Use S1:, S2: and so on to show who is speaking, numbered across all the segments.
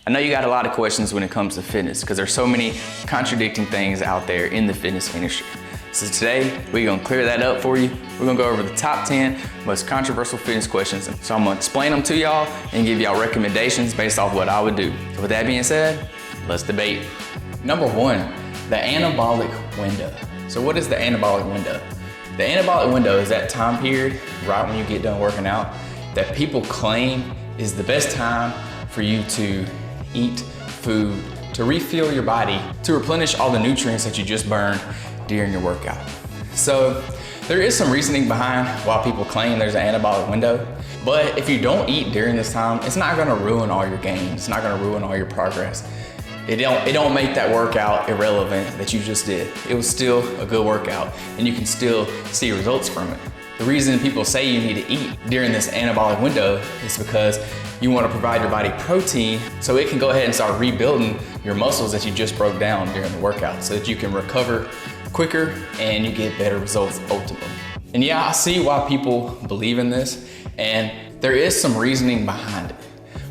S1: I know you got a lot of questions when it comes to fitness because there's so many contradicting things out there in the fitness industry. So today, we're gonna clear that up for you. We're gonna go over the top 10 most controversial fitness questions. So I'm gonna explain them to y'all and give y'all recommendations based off what I would do. So with that being said, let's debate. Number one, the anabolic window. So what is the anabolic window? The anabolic window is that time period right when you get done working out that people claim is the best time for you to eat food, to refuel your body, to replenish all the nutrients that you just burned during your workout. So there is some reasoning behind why people claim there's an anabolic window, but if you don't eat during this time, it's not gonna ruin all your gains. It's not gonna ruin all your progress. It don't make that workout irrelevant that you just did. It was still a good workout and you can still see results from it. The reason people say you need to eat during this anabolic window is because you want to provide your body protein so it can go ahead and start rebuilding your muscles that you just broke down during the workout so that you can recover quicker and you get better results ultimately. And yeah, I see why people believe in this and there is some reasoning behind it,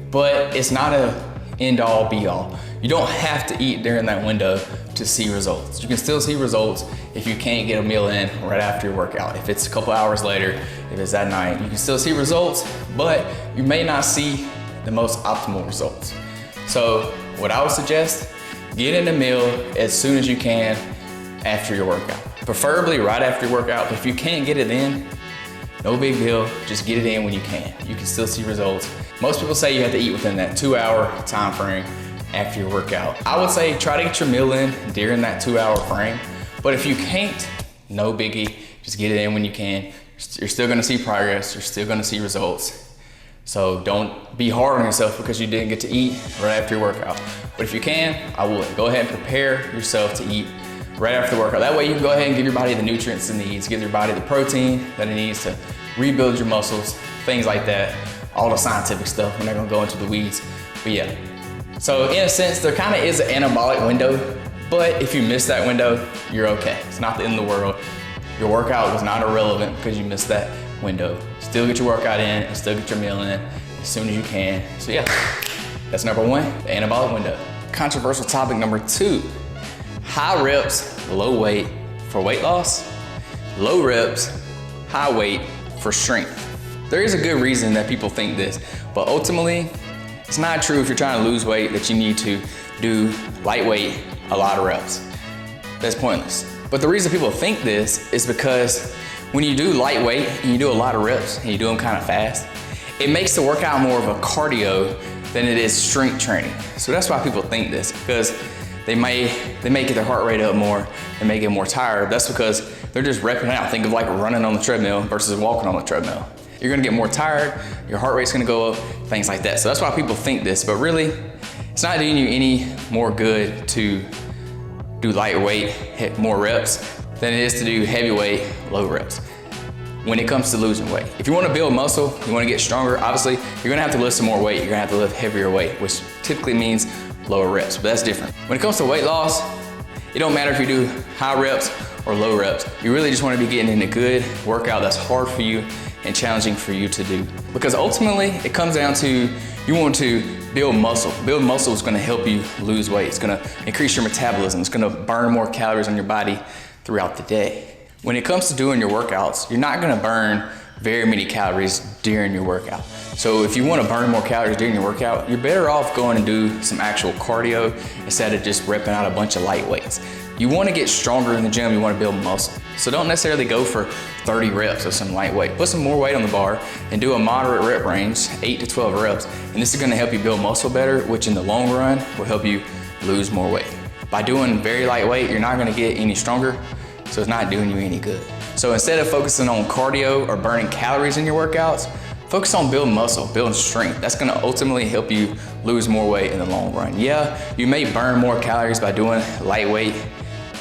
S1: but it's not a end all be all. You don't have to eat during that window to see results. You can still see results if you can't get a meal in right after your workout. If it's a couple hours later, if it's at night, you can still see results, but you may not see the most optimal results. So what I would suggest, get in a meal as soon as you can after your workout. Preferably right after your workout, but if you can't get it in, no big deal, just get it in when you can. You can still see results. Most people say you have to eat within that 2-hour time frame after your workout. I would say try to get your meal in during that 2-hour frame, but if you can't, no biggie, just get it in when you can. You're still gonna see progress, you're still gonna see results. So don't be hard on yourself because you didn't get to eat right after your workout. But if you can, I would. Go ahead and prepare yourself to eat right after the workout. That way you can go ahead and give your body the nutrients it needs, give your body the protein that it needs to rebuild your muscles, things like that. All the scientific stuff, we're not gonna go into the weeds, but yeah. So in a sense, there kind of is an anabolic window, but if you miss that window, you're okay. It's not the end of the world. Your workout was not irrelevant because you missed that window. Still get your workout in and still get your meal in as soon as you can. So yeah, that's number one, the anabolic window. Controversial topic number two, high reps, low weight for weight loss, low reps, high weight for strength. There is a good reason that people think this, but ultimately, it's not true if you're trying to lose weight that you need to do lightweight, a lot of reps. That's pointless. But the reason people think this is because when you do lightweight and you do a lot of reps and you do them kind of fast, it makes the workout more of a cardio than it is strength training. So that's why people think this, because they may get their heart rate up more and may get more tired. That's because they're just repping out. Think of like running on the treadmill versus walking on the treadmill. You're gonna get more tired, your heart rate's gonna go up, things like that. So that's why people think this, but really, it's not doing you any more good to do lightweight, hit more reps, than it is to do heavyweight, low reps. When it comes to losing weight. If you wanna build muscle, you wanna get stronger, obviously, you're gonna have to lift some more weight, you're gonna have to lift heavier weight, which typically means lower reps, but that's different. When it comes to weight loss, it don't matter if you do high reps or low reps. You really just wanna be getting in a good workout that's hard for you and challenging for you to do. Because ultimately, it comes down to you want to build muscle. Build muscle is gonna help you lose weight. It's gonna increase your metabolism. It's gonna burn more calories on your body throughout the day. When it comes to doing your workouts, you're not gonna burn very many calories during your workout. So if you wanna burn more calories during your workout, you're better off going and do some actual cardio instead of just repping out a bunch of light weights. You wanna get stronger in the gym, you wanna build muscle. So don't necessarily go for 30 reps of some lightweight. Put some more weight on the bar and do a moderate rep range, 8 to 12 reps. And this is gonna help you build muscle better, which in the long run will help you lose more weight. By doing very lightweight, you're not gonna get any stronger, so it's not doing you any good. So instead of focusing on cardio or burning calories in your workouts, focus on building muscle, building strength. That's gonna ultimately help you lose more weight in the long run. Yeah, you may burn more calories by doing lightweight,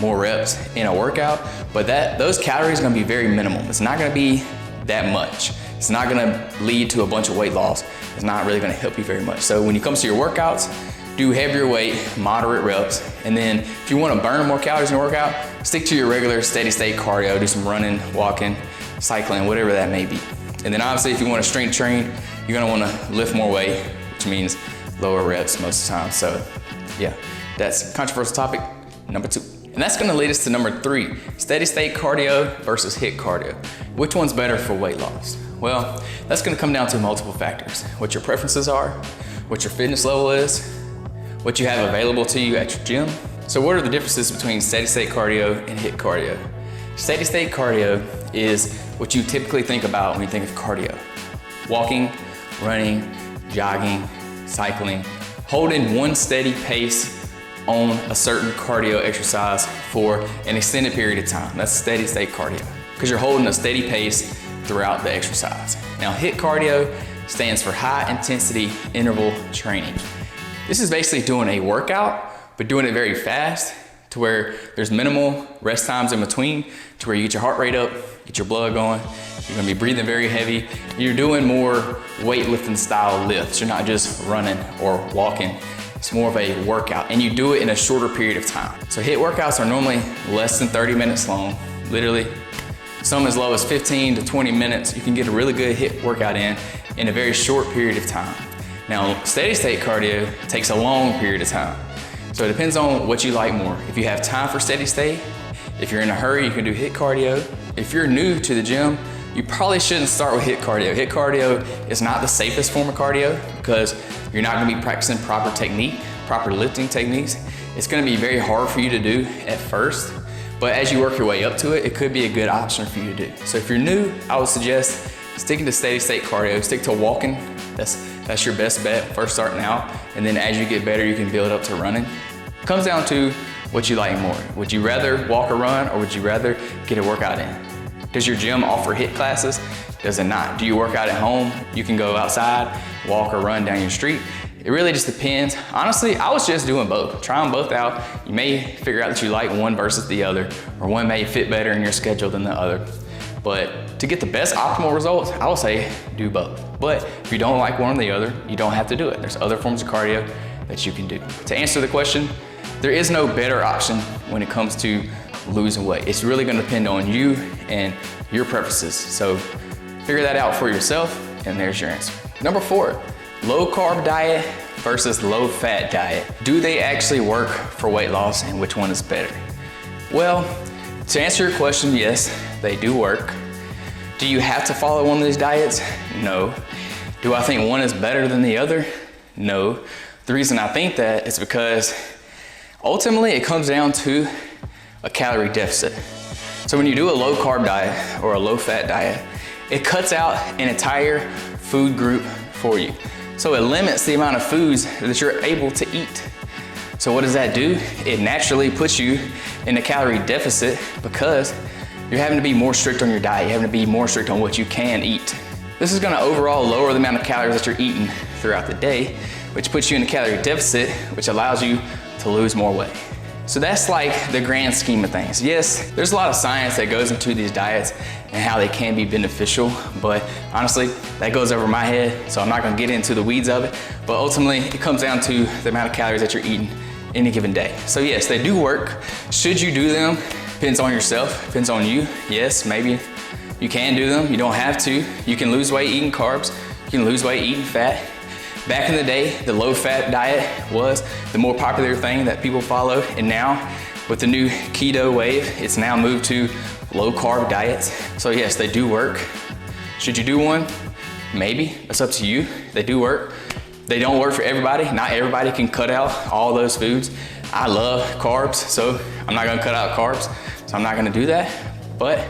S1: more reps in a workout, but those calories are gonna be very minimal. It's not gonna be that much. It's not gonna lead to a bunch of weight loss. It's not really gonna help you very much. So when it comes to your workouts, do heavier weight, moderate reps, and then if you wanna burn more calories in your workout, stick to your regular steady state cardio, do some running, walking, cycling, whatever that may be. And then obviously if you wanna strength train, you're gonna wanna lift more weight, which means lower reps most of the time. So yeah, that's controversial topic number 2. And that's gonna lead us to number 3, steady state cardio versus HIIT cardio. Which one's better for weight loss? Well, that's gonna come down to multiple factors. What your preferences are, what your fitness level is, what you have available to you at your gym. So what are the differences between steady state cardio and HIIT cardio? Steady state cardio is what you typically think about when you think of cardio. Walking, running, jogging, cycling, holding one steady pace on a certain cardio exercise for an extended period of time. That's steady state cardio, because you're holding a steady pace throughout the exercise. Now, HIIT cardio stands for high intensity interval training. This is basically doing a workout, but doing it very fast to where there's minimal rest times in between, to where you get your heart rate up, get your blood going, you're gonna be breathing very heavy. You're doing more weightlifting style lifts. You're not just running or walking. It's more of a workout, and you do it in a shorter period of time. So HIIT workouts are normally less than 30 minutes long, literally. Some as low as 15 to 20 minutes. You can get a really good HIIT workout in a very short period of time. Now, steady state cardio takes a long period of time. So it depends on what you like more. If you have time for steady state, if you're in a hurry, you can do HIIT cardio. If you're new to the gym, you probably shouldn't start with HIIT cardio. HIIT cardio is not the safest form of cardio because you're not gonna be practicing proper technique, proper lifting techniques. It's gonna be very hard for you to do at first, but as you work your way up to it, it could be a good option for you to do. So if you're new, I would suggest sticking to steady state cardio. Stick to walking. That's your best bet first starting out, and then as you get better, you can build up to running. It comes down to what you like more. Would you rather walk or run, or would you rather get a workout in? Does your gym offer HIIT classes? Does it not? Do you work out at home? You can go outside, walk or run down your street. It really just depends. Honestly, I was just doing both. Try them both out. You may figure out that you like one versus the other, or one may fit better in your schedule than the other. But to get the best optimal results, I would say do both. But if you don't like one or the other, you don't have to do it. There's other forms of cardio that you can do. To answer the question, there is no better option when it comes to losing weight. It's really gonna depend on you and your preferences. So figure that out for yourself, and there's your answer. Number 4, low carb diet versus low fat diet. Do they actually work for weight loss, and which one is better? Well, to answer your question, yes, they do work. Do you have to follow one of these diets? No. Do I think one is better than the other? No. The reason I think that is because ultimately it comes down to a calorie deficit. So when you do a low carb diet or a low fat diet, it cuts out an entire food group for you. So it limits the amount of foods that you're able to eat. So what does that do? It naturally puts you in a calorie deficit because you're having to be more strict on your diet. You're having to be more strict on what you can eat. This is gonna overall lower the amount of calories that you're eating throughout the day, which puts you in a calorie deficit, which allows you to lose more weight. So that's like the grand scheme of things. Yes, there's a lot of science that goes into these diets and how they can be beneficial, but honestly, that goes over my head, so I'm not gonna get into the weeds of it, but ultimately, it comes down to the amount of calories that you're eating any given day. So yes, they do work. Should you do them? Depends on yourself, depends on you. Yes, maybe you can do them, you don't have to. You can lose weight eating carbs, you can lose weight eating fat. Back in the day, the low fat diet was the more popular thing that people followed, and now with the new keto wave, it's now moved to low carb diets. So yes, they do work. Should you do one? Maybe, it's up to you. They do work. They don't work for everybody. Not everybody can cut out all those foods. I love carbs, so I'm not gonna cut out carbs, so I'm not gonna do that. But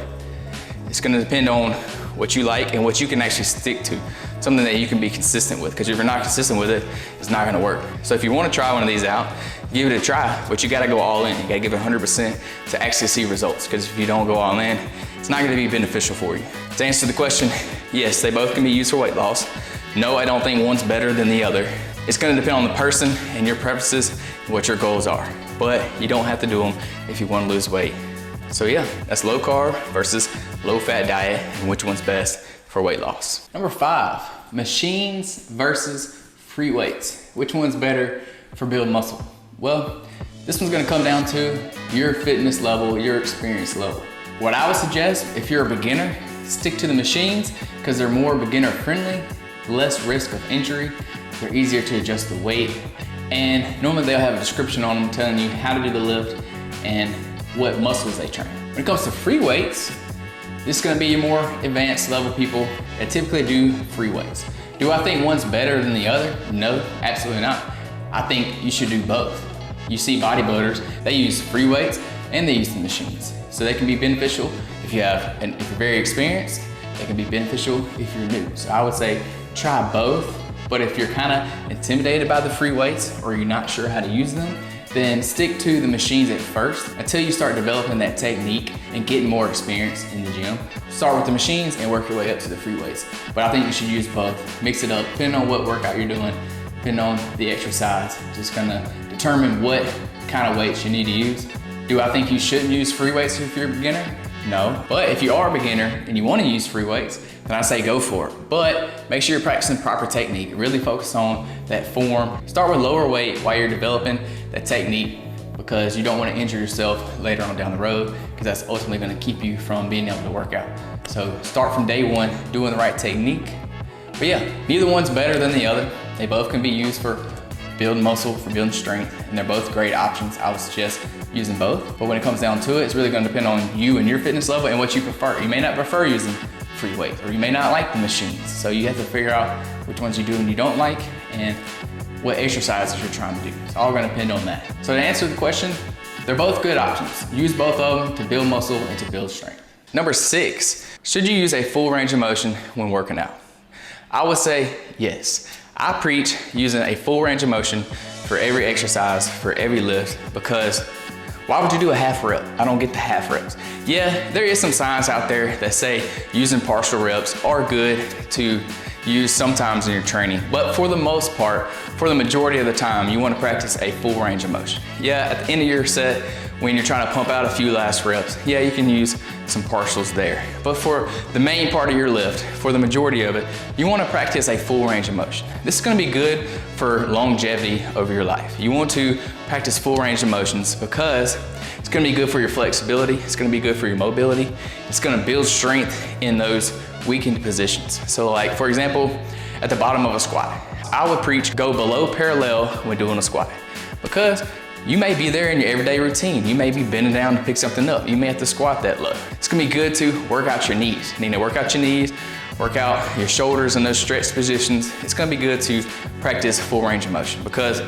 S1: it's gonna depend on what you like and what you can actually stick to. Something that you can be consistent with, because if you're not consistent with it, it's not gonna work. So if you wanna try one of these out, give it a try, but you gotta go all in. You gotta give it 100% to actually see results, because if you don't go all in, it's not gonna be beneficial for you. To answer the question, yes, they both can be used for weight loss. No, I don't think one's better than the other. It's gonna depend on the person and your preferences and what your goals are. But you don't have to do them if you wanna lose weight. So yeah, that's low carb versus low fat diet, and which one's best for weight loss. Number 5, machines versus free weights. Which one's better for building muscle? Well, this one's gonna come down to your fitness level, your experience level. What I would suggest, if you're a beginner, stick to the machines because they're more beginner friendly, less risk of injury, they're easier to adjust the weight, and normally they'll have a description on them telling you how to do the lift and what muscles they train. When it comes to free weights, this is gonna be your more advanced level people that typically do free weights. Do I think one's better than the other? No, absolutely not. I think you should do both. You see bodybuilders, they use free weights and they use the machines. So they can be beneficial if if you're very experienced, they can be beneficial if you're new. So I would say try both, but if you're kind of intimidated by the free weights or you're not sure how to use them, then stick to the machines at first until you start developing that technique and getting more experience in the gym. Start with the machines and work your way up to the free weights. But I think you should use both. Mix it up, depending on what workout you're doing, depending on the exercise. Just gonna determine what kind of weights you need to use. Do I think you shouldn't use free weights if you're a beginner? No, but if you are a beginner and you want to use free weights, then I say go for it. But make sure you're practicing proper technique. Really focus on that form. Start with lower weight while you're developing that technique, because you don't want to injure yourself later on down the road, because that's ultimately going to keep you from being able to work out. So start from day one doing the right technique. But yeah, neither one's better than the other. They both can be used for building muscle, for building strength, and they're both great options. I would suggest using both. But when it comes down to it, it's really going to depend on you and your fitness level and what you prefer. You may not prefer using free weights, or you may not like the machines. So you have to figure out which ones you do and you don't like, and what exercises you're trying to do. It's all gonna depend on that. So to answer the question, they're both good options. Use both of them to build muscle and to build strength. Number 6, should you use a full range of motion when working out? I would say yes. I preach using a full range of motion for every exercise, for every lift, because why would you do a half rep? I don't get the half reps. Yeah, there is some science out there that say using partial reps are good to use sometimes in your training, but for the most part, for the majority of the time, you want to practice a full range of motion. Yeah, at the end of your set, when you're trying to pump out a few last reps, yeah, you can use some partials there. But for the main part of your lift, for the majority of it, you want to practice a full range of motion. This is going to be good for longevity over your life. You want to practice full range of motions because it's going to be good for your flexibility, it's going to be good for your mobility, it's going to build strength in those weakened positions. So like, for example, at the bottom of a squat, I would preach go below parallel when doing a squat, because you may be there in your everyday routine. You may be bending down to pick something up. You may have to squat that low. It's gonna be good to work out your knees. You need to work out your knees, work out your shoulders in those stretch positions. It's gonna be good to practice full range of motion, because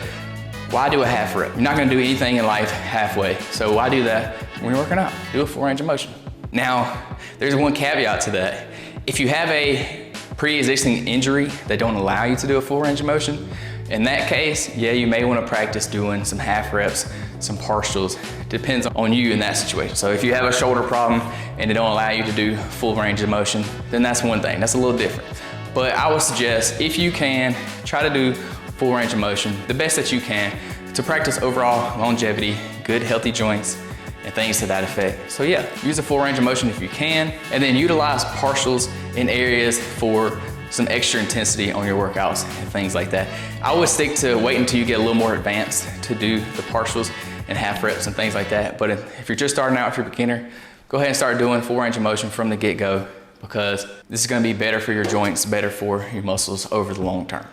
S1: why do a half rep? You're not gonna do anything in life halfway. So why do that when you're working out? Do a full range of motion. Now, there's one caveat to that. If you have a pre-existing injury that don't allow you to do a full range of motion, in that case, yeah, you may want to practice doing some half reps, some partials. Depends on you in that situation. So if you have a shoulder problem and it don't allow you to do full range of motion, then that's one thing. That's a little different. But I would suggest, if you can, try to do full range of motion, the best that you can, to practice overall longevity, good healthy joints, and things to that effect. So yeah, use a full range of motion if you can, and then utilize partials in areas for some extra intensity on your workouts and things like that. I would stick to wait until you get a little more advanced to do the partials and half reps and things like that. But if you're just starting out, if you're a beginner, go ahead and start doing full range of motion from the get-go, because this is gonna be better for your joints, better for your muscles over the long term.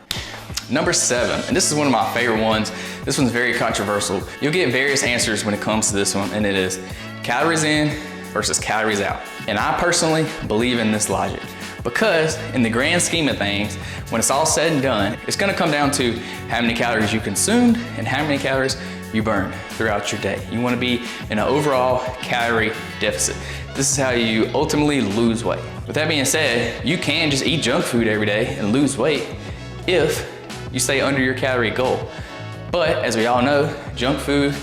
S1: Number 7, and this is one of my favorite ones. This one's very controversial. You'll get various answers when it comes to this one, and it is calories in versus calories out. And I personally believe in this logic, because in the grand scheme of things, when it's all said and done, it's gonna come down to how many calories you consumed and how many calories you burn throughout your day. You wanna be in an overall calorie deficit. This is how you ultimately lose weight. With that being said, you can just eat junk food every day and lose weight if you stay under your calorie goal. But as we all know, junk food,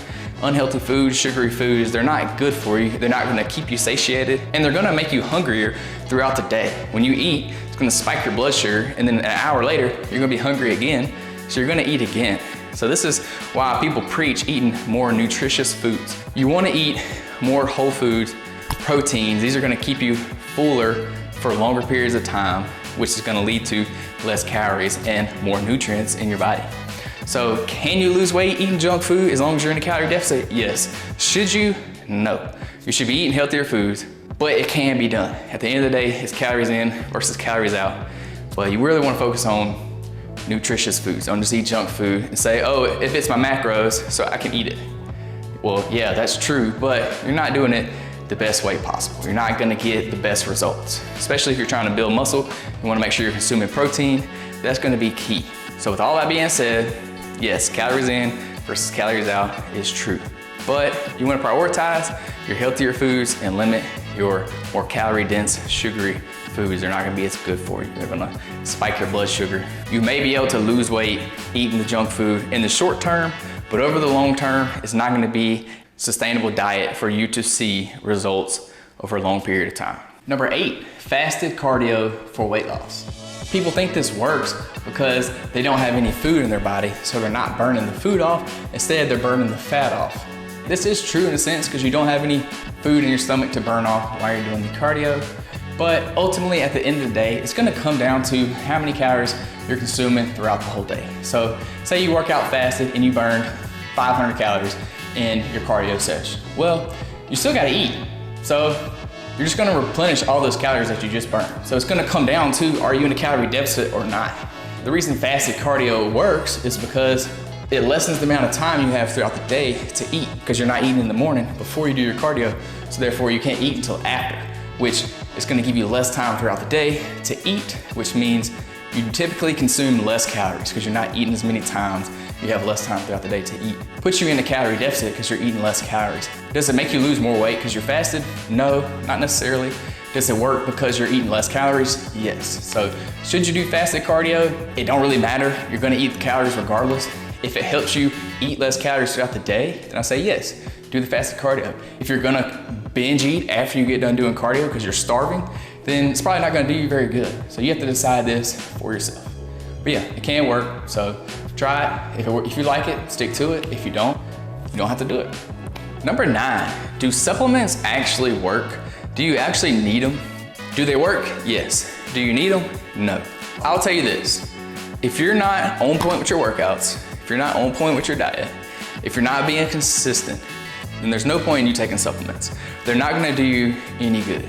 S1: unhealthy foods, sugary foods, they're not good for you. They're not gonna keep you satiated, and they're gonna make you hungrier throughout the day. When you eat, it's gonna spike your blood sugar, and then an hour later, you're gonna be hungry again, so you're gonna eat again. So this is why people preach eating more nutritious foods. You wanna eat more whole foods, proteins. These are gonna keep you fuller for longer periods of time, which is gonna lead to less calories and more nutrients in your body. So can you lose weight eating junk food as long as you're in a calorie deficit? Yes. Should you? No. You should be eating healthier foods, but it can be done. At the end of the day, it's calories in versus calories out. But you really wanna focus on nutritious foods. Don't just eat junk food and say, oh, it fits my macros, so I can eat it. Well, yeah, that's true, but you're not doing it the best way possible. You're not gonna get the best results, especially if you're trying to build muscle. You wanna make sure you're consuming protein. That's gonna be key. So with all that being said, yes, calories in versus calories out is true. But you wanna prioritize your healthier foods and limit your more calorie dense, sugary foods. They're not gonna be as good for you. They're gonna spike your blood sugar. You may be able to lose weight eating the junk food in the short term, but over the long term, it's not gonna be sustainable diet for you to see results over a long period of time. Number 8, fasted cardio for weight loss. People think this works because they don't have any food in their body, so they're not burning the food off. Instead, they're burning the fat off. This is true in a sense because you don't have any food in your stomach to burn off while you're doing the cardio. But ultimately, at the end of the day, it's gonna come down to how many calories you're consuming throughout the whole day. So say you work out fasted and you burn 500 calories in your cardio session. Well, you still gotta eat. So you're just gonna replenish all those calories that you just burned. So it's gonna come down to, are you in a calorie deficit or not? The reason fasted cardio works is because it lessens the amount of time you have throughout the day to eat, because you're not eating in the morning before you do your cardio. So therefore you can't eat until after, which is gonna give you less time throughout the day to eat, which means you typically consume less calories because you're not eating as many times. You have less time throughout the day to eat. Puts you in a calorie deficit because you're eating less calories. Does it make you lose more weight because you're fasted? No, not necessarily. Does it work because you're eating less calories? Yes. So should you do fasted cardio? It don't really matter. You're gonna eat the calories regardless. If it helps you eat less calories throughout the day, then I say yes, do the fasted cardio. If you're gonna binge eat after you get done doing cardio because you're starving, then it's probably not gonna do you very good. So you have to decide this for yourself. But yeah, it can work, so try it. If you like it, stick to it. If you don't have to do it. Number 9, do supplements actually work? Do you actually need them? Do they work? Yes. Do you need them? No. I'll tell you this, if you're not on point with your workouts, if you're not on point with your diet, if you're not being consistent, then there's no point in you taking supplements. They're not gonna do you any good.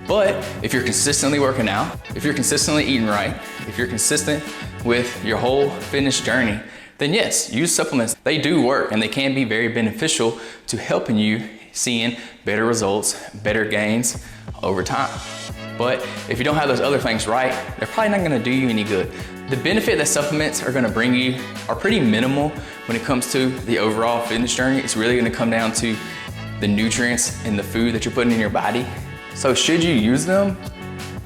S1: But if you're consistently working out, if you're consistently eating right, if you're consistent with your whole fitness journey, then yes, use supplements. They do work and they can be very beneficial to helping you seeing better results, better gains over time. But if you don't have those other things right, they're probably not gonna do you any good. The benefit that supplements are gonna bring you are pretty minimal when it comes to the overall fitness journey. It's really gonna come down to the nutrients in the food that you're putting in your body. So should you use them?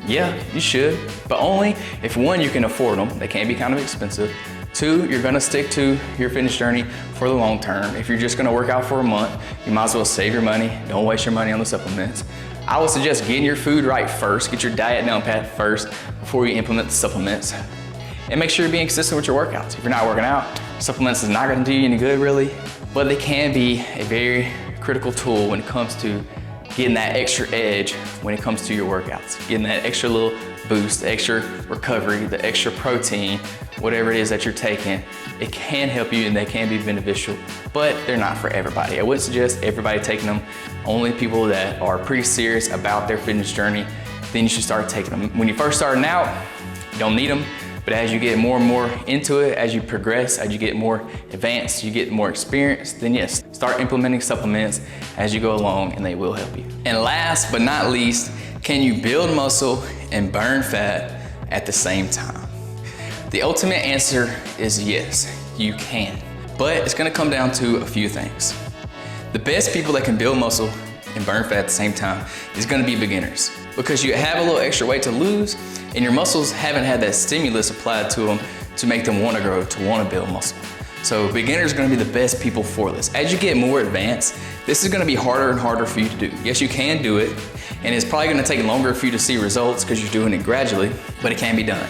S1: Yeah, you should, but only if 1, you can afford them. They can be kind of expensive. 2, you're gonna stick to your fitness journey for the long term. If you're just gonna work out for a month, you might as well save your money. Don't waste your money on the supplements. I would suggest getting your food right first, get your diet down pat first before you implement the supplements. And make sure you're being consistent with your workouts. If you're not working out, supplements is not gonna do you any good really, but they can be a very critical tool when it comes to getting that extra edge when it comes to your workouts, getting that extra little boost, the extra recovery, the extra protein, whatever it is that you're taking. It can help you and they can be beneficial, but they're not for everybody. I wouldn't suggest everybody taking them. Only people that are pretty serious about their fitness journey, then you should start taking them. When you're first starting out, you don't need them, but as you get more and more into it, as you progress, as you get more advanced, you get more experience, then yes, start implementing supplements as you go along and they will help you. And last but not least, can you build muscle and burn fat at the same time? The ultimate answer is yes, you can. But it's gonna come down to a few things. The best people that can build muscle and burn fat at the same time is gonna be beginners, because you have a little extra weight to lose and your muscles haven't had that stimulus applied to them to make them wanna grow, to wanna build muscle. So beginners are gonna be the best people for this. As you get more advanced, this is gonna be harder and harder for you to do. Yes, you can do it, and it's probably gonna take longer for you to see results because you're doing it gradually, but it can be done.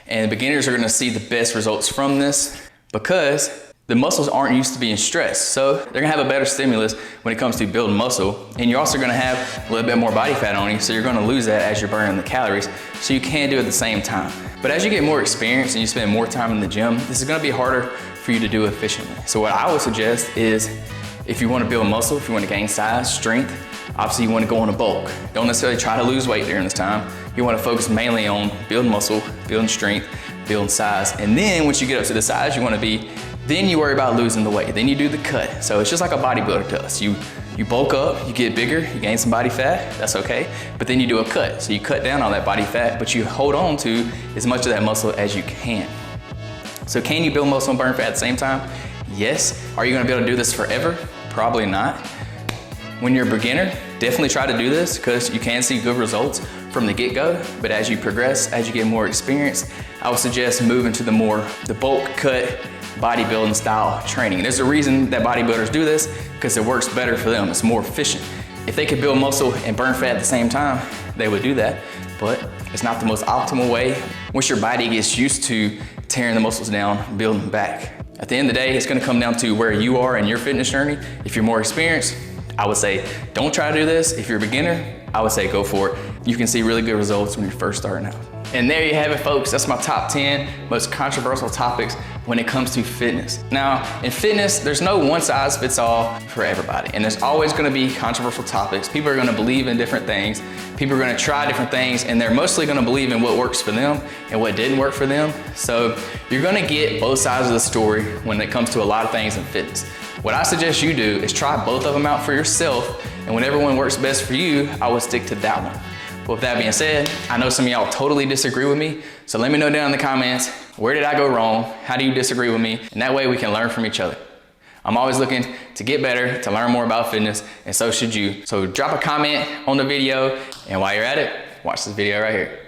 S1: And beginners are gonna see the best results from this because the muscles aren't used to being stressed. So they're gonna have a better stimulus when it comes to building muscle. And you're also gonna have a little bit more body fat on you, so you're gonna lose that as you're burning the calories. So you can do it at the same time. But as you get more experience and you spend more time in the gym, this is gonna be harder for you to do efficiently. So what I would suggest is, if you wanna build muscle, if you wanna gain size, strength, obviously you wanna go on a bulk. Don't necessarily try to lose weight during this time. You wanna focus mainly on building muscle, building strength, building size. And then once you get up to the size you wanna be, then you worry about losing the weight. Then you do the cut. So it's just like a bodybuilder does. You bulk up, you get bigger, you gain some body fat, that's okay. But then you do a cut. So you cut down on that body fat, but you hold on to as much of that muscle as you can. So can you build muscle and burn fat at the same time? Yes. Are you gonna be able to do this forever? Probably not. When you're a beginner, definitely try to do this because you can see good results from the get-go, but as you progress, as you get more experience, I would suggest moving to the bulk cut bodybuilding style training. There's a reason that bodybuilders do this because it works better for them. It's more efficient. If they could build muscle and burn fat at the same time, they would do that, but it's not the most optimal way. Once your body gets used to tearing the muscles down, building them back. At the end of the day, it's gonna come down to where you are in your fitness journey. If you're more experienced, I would say, don't try to do this. If you're a beginner, I would say go for it. You can see really good results when you're first starting out. And there you have it, folks. That's my top 10 most controversial topics when it comes to fitness. Now, in fitness, there's no one size fits all for everybody. And there's always gonna be controversial topics. People are gonna believe in different things. People are gonna try different things, and they're mostly gonna believe in what works for them and what didn't work for them. So you're gonna get both sides of the story when it comes to a lot of things in fitness. What I suggest you do is try both of them out for yourself, and whenever one works best for you, I would stick to that one. But with that being said, I know some of y'all totally disagree with me, so let me know down in the comments, where did I go wrong? How do you disagree with me? And that way we can learn from each other. I'm always looking to get better, to learn more about fitness, and so should you. So drop a comment on the video, and while you're at it, watch this video right here.